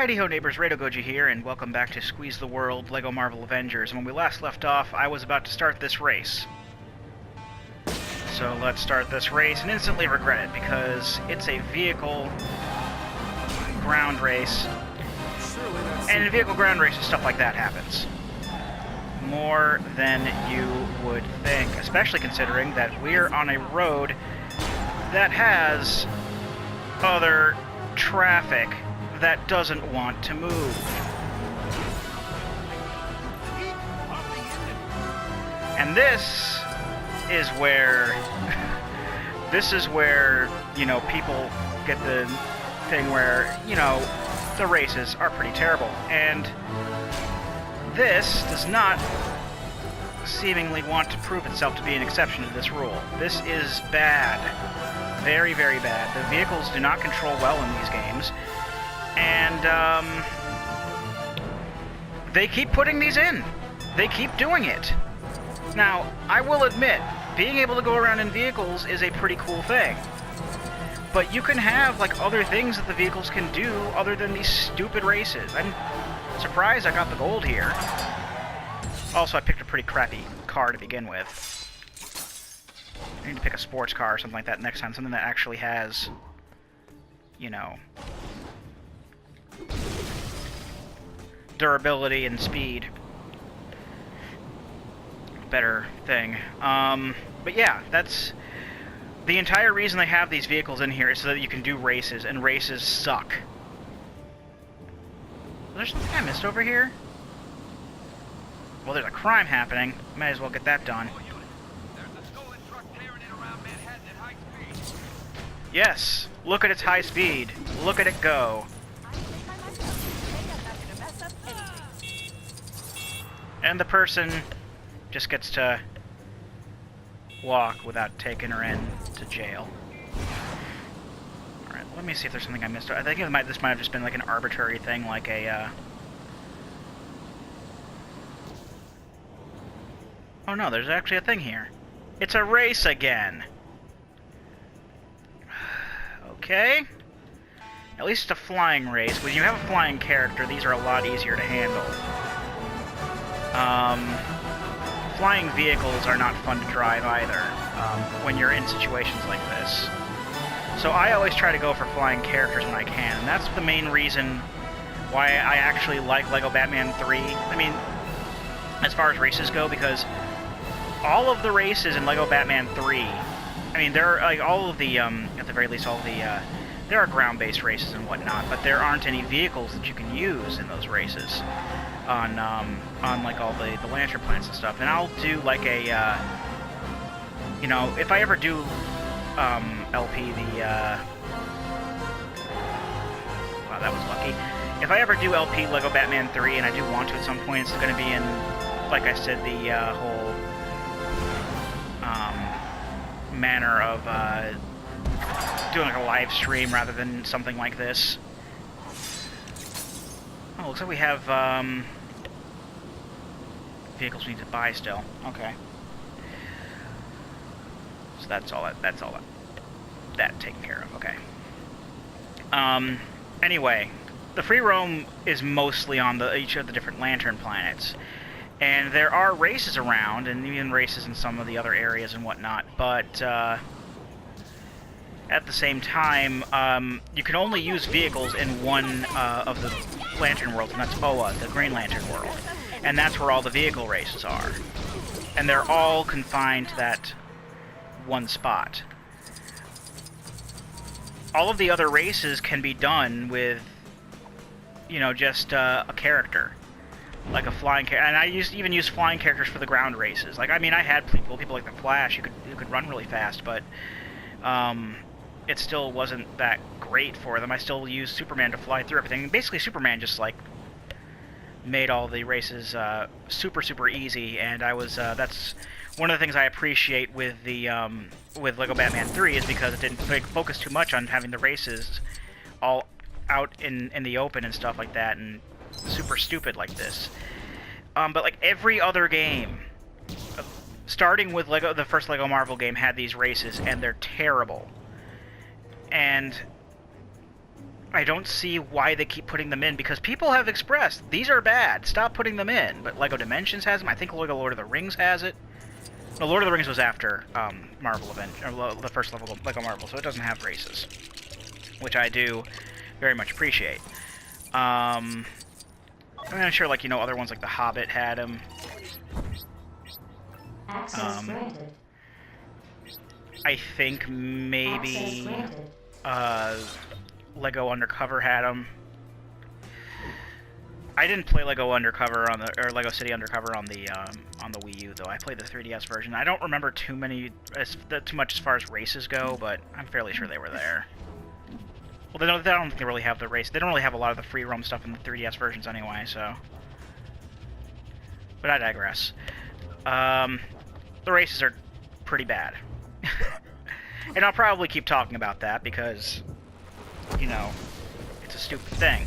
Heidi-ho neighbors, Rado Goji here, and welcome back to Squeeze the World LEGO Marvel Avengers. And when we last left off, I was about to start this race. So let's start this race and instantly regret it, because it's a vehicle ground race. And in vehicle ground races, stuff like that happens. More than you would think, especially considering that we're on a road that has other traffic that doesn't want to move. And this is where you know, people get the thing where, you know, the races are pretty terrible. And this does not seemingly want to prove itself to be an exception to this rule. This is bad. Very, very bad. The vehicles do not control well in these games. And, they keep putting these in. They keep doing it. Now, I will admit, being able to go around in vehicles is a pretty cool thing. But you can have, like, other things that the vehicles can do other than these stupid races. I'm surprised I got the gold here. Also, I picked a pretty crappy car to begin with. I need to pick a sports car or something like that next time. Something that actually has, you know, durability and speed. Better thing. But yeah, that's the entire reason they have these vehicles in here is so that you can do races, and races suck. There's something I missed over here? Well, there's a crime happening. Might as well get that done. Yes, look at its high speed. Look at it go. And the person just gets to walk without taking her in to jail. Alright, let me see if there's something I missed. I think this might have just been like an arbitrary thing, like a, Oh no, there's actually a thing here. It's a race again! Okay. At least it's a flying race. When you have a flying character, these are a lot easier to handle. Flying vehicles are not fun to drive either, when you're in situations like this. So I always try to go for flying characters when I can, and that's the main reason why I actually like LEGO Batman 3. I mean, as far as races go, because all of the races in LEGO Batman 3, I mean, there are, like, all of the, at the very least, all of the, there are ground-based races and whatnot, but there aren't any vehicles that you can use in those races on like, all the lantern plants and stuff. And I'll do, like, a, you know, if I ever do, LP the, wow, that was lucky. If I ever do LP LEGO Batman 3, and I do want to at some point, it's going to be in, like I said, the, whole manner of doing like a live stream rather than something like this. Oh, looks like we have vehicles we need to buy still. Okay. So that's all that taken care of. Okay. Anyway, the free roam is mostly on each of the different lantern planets. And there are races around, and even races in some of the other areas and whatnot, but at the same time, you can only use vehicles in one of the lantern worlds, and that's Oa, the Green Lantern world. And that's where all the vehicle races are. And they're all confined to that one spot. All of the other races can be done with, you know, just a character. Like a flying character, and I even use flying characters for the ground races. Like, I mean, I had people like the Flash who could run really fast, but it still wasn't that great for them. I still used Superman to fly through everything. Basically, Superman just like made all the races super easy, and I was that's one of the things I appreciate with the with LEGO Batman 3 is because it didn't focus too much on having the races all out in the open and stuff like that, and super stupid like this. But like every other game, starting with the first LEGO Marvel game, had these races, and they're terrible. And I don't see why they keep putting them in, because people have expressed these are bad. Stop putting them in. But Lego Dimensions has them. I think Lego Lord of the Rings has it. No, Lord of the Rings was after Marvel Avengers, the first level of Lego Marvel, so it doesn't have races, which I do very much appreciate. I'm not sure, like, you know, other ones like The Hobbit had them. Access granted. I think maybe Lego Undercover had them. I didn't play Lego Undercover on the Lego City Undercover on the Wii U though. I played the 3DS version. I don't remember too much as far as races go, but I'm fairly sure they were there. Well, I don't think they really have the race. They don't really have a lot of the free roam stuff in the 3DS versions anyway. So, but I digress. The races are pretty bad, and I'll probably keep talking about that because, you know, it's a stupid thing.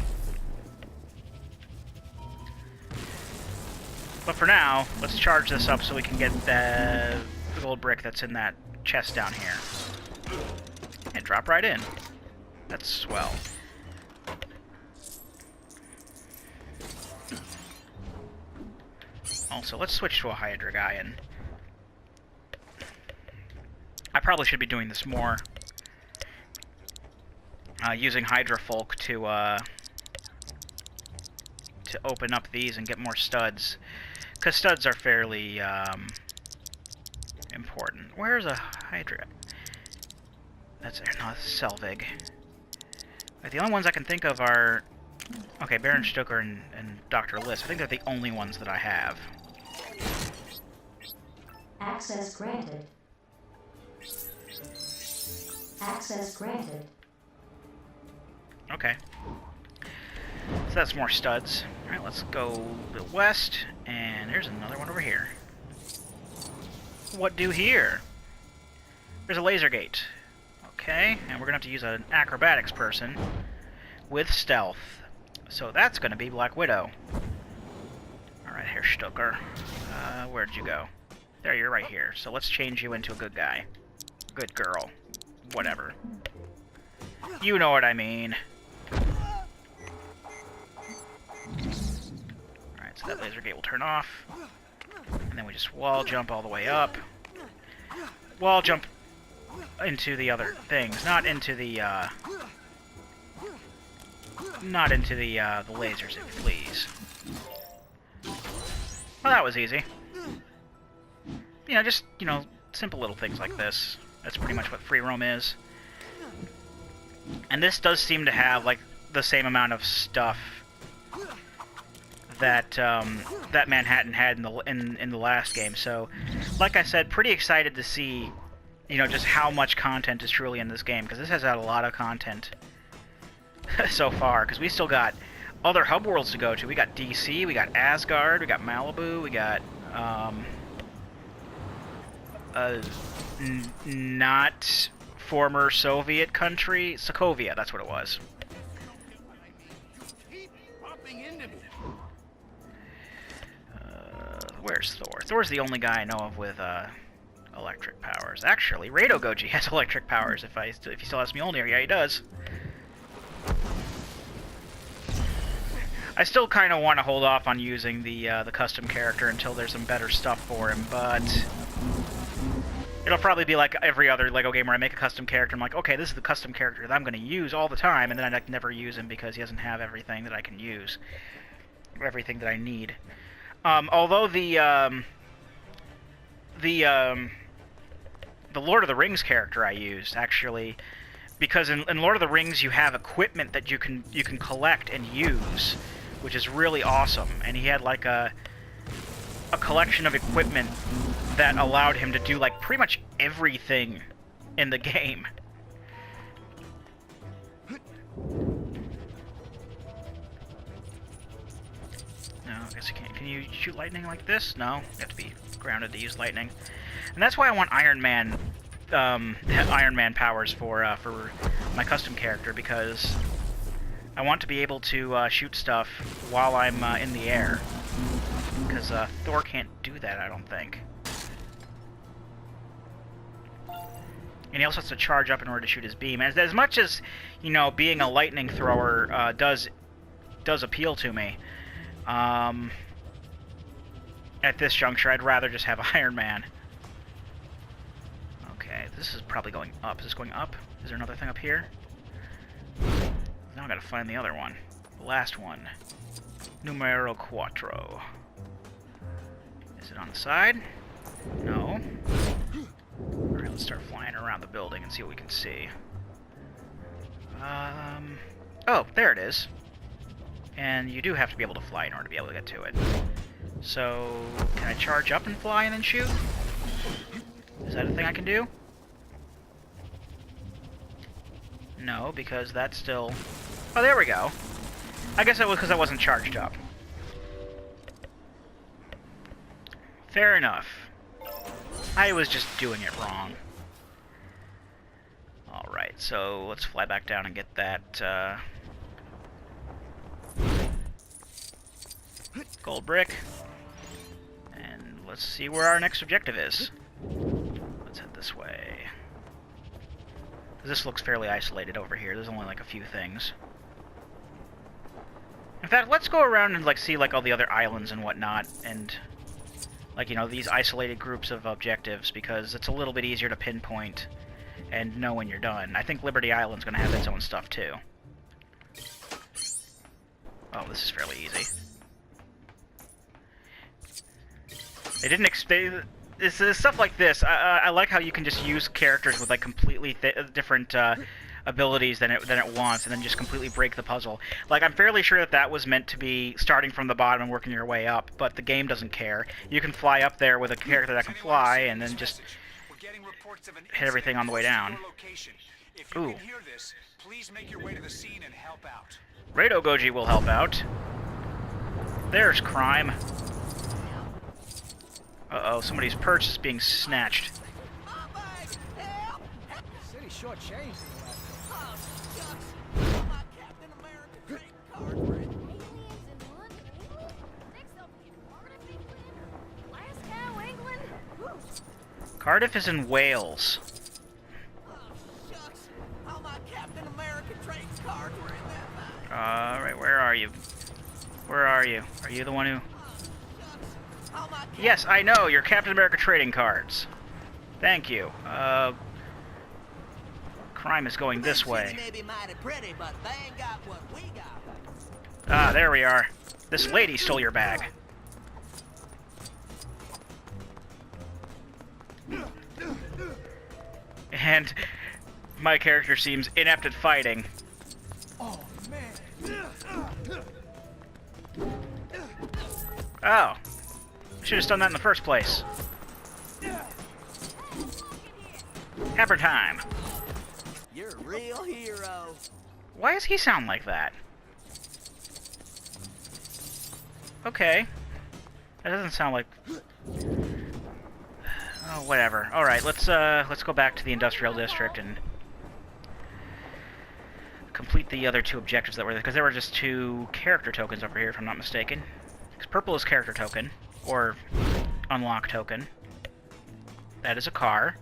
But for now, let's charge this up so we can get the gold brick that's in that chest down here. And drop right in. That's swell. Also, let's switch to a Hydra guy, and I probably should be doing this more. Using Hydra folk to open up these and get more studs. Because studs are fairly important. Where's a Hydra? That's there. No, that's Selvig. The only ones I can think of are... Okay, Baron Stucker and Dr. Liss. I think they're the only ones that I have. Access granted. Access granted. Okay. So that's more studs. Alright, let's go to the west, and there's another one over here. What do here? There's a laser gate. Okay, and we're gonna have to use an acrobatics person with stealth. So that's gonna be Black Widow. Alright, Herr Stucker. Where'd you go? There, you're right here. So let's change you into a good guy. Good girl. Whatever. You know what I mean. Alright, so that laser gate will turn off. And then we just wall jump all the way up. Wall jump into the other things, not into the lasers, if you please. Well, that was easy. You know, just, you know, simple little things like this. That's pretty much what free roam is. And this does seem to have, like, the same amount of stuff that that Manhattan had in the last game. So, like I said, pretty excited to see, you know, just how much content is truly in this game, because this has had a lot of content so far. Because we still got other hub worlds to go to. We got DC, we got Asgard, we got Malibu, we got not former Soviet country, Sokovia. That's what it was. Where's Thor? Thor's the only guy I know of with electric powers. Actually, Rado Goji has electric powers. If he still has Mjolnir, yeah, he does. I still kind of want to hold off on using the custom character until there's some better stuff for him, but it'll probably be like every other LEGO game where I make a custom character. I'm like, okay, this is the custom character that I'm going to use all the time, and then I never use him because he doesn't have everything that I can use, everything that I need. Although the Lord of the Rings character I used, actually, because in Lord of the Rings you have equipment that you can collect and use, which is really awesome. And he had like a collection of equipment that allowed him to do like pretty much everything in the game. No, I guess you can't. Can you shoot lightning like this? No, you have to be grounded to use lightning. And that's why I want Iron Man powers for my custom character, because I want to be able to shoot stuff while I'm in the air. Because Thor can't do that, I don't think. And he also has to charge up in order to shoot his beam. As much as, you know, being a lightning thrower does appeal to me, at this juncture, I'd rather just have Iron Man. Okay, this is probably going up. Is this going up? Is there another thing up here? Now I gotta find the other one. The last one. Numero cuatro. Is it on the side? No. Alright, let's start flying around the building and see what we can see. Oh, there it is. And you do have to be able to fly in order to be able to get to it. So, can I charge up and fly and then shoot? Is that a thing I can do? No, because that's still... Oh, there we go. I guess it was because I wasn't charged up. Fair enough. I was just doing it wrong. Alright, so let's fly back down and get that gold brick. And let's see where our next objective is. Let's head this way. This looks fairly isolated over here. There's only like a few things. In fact, let's go around and like see like all the other islands and whatnot, and like, you know, these isolated groups of objectives, because it's a little bit easier to pinpoint and know when you're done. I think Liberty Island's gonna have its own stuff too. Oh, this is fairly easy. They didn't expect. It's stuff like this. I like how you can just use characters with like completely different abilities than it wants, and then just completely break the puzzle. Like, I'm fairly sure that that was meant to be starting from the bottom and working your way up, but the game doesn't care. You can fly up there with a character that can fly, and then just hit everything on the way down. Ooh. Rado Goji will help out. There's crime. Uh-oh, somebody's purse is being snatched. Cardiff is in Wales. Alright, where are you? Where are you? Are you the one who... Yes, I know, you're Captain America trading cards. Thank you. Crime is going this way. Ah, there we are. This lady stole your bag. And my character seems inept at fighting. Oh, man. Oh. Should have done that in the first place. Pepper time. You're a real hero. Why does he sound like that? Okay. That doesn't sound like... Oh, whatever. Alright, let's go back to the Industrial District and complete the other two objectives that were there, because there were just two character tokens over here, if I'm not mistaken. Because purple is character token, or unlock token. That is a car.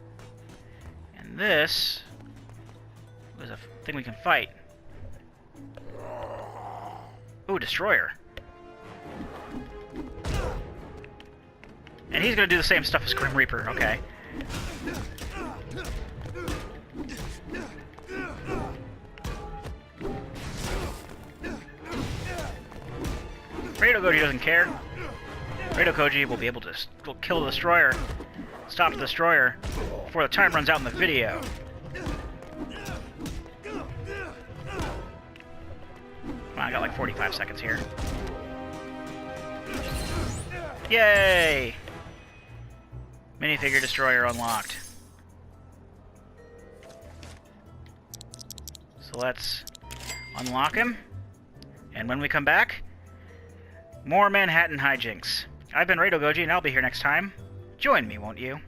And this was a thing we can fight. Ooh, destroyer. And he's gonna do the same stuff as Grim Reaper, okay. Rado Goji doesn't care. Rado Goji will be able to kill the destroyer, stop the destroyer, before the time runs out in the video. Come on, I got like 45 seconds here. Yay! Minifigure destroyer unlocked. So let's unlock him. And when we come back, more Manhattan hijinks. I've been Rado Goji, and I'll be here next time. Join me, won't you?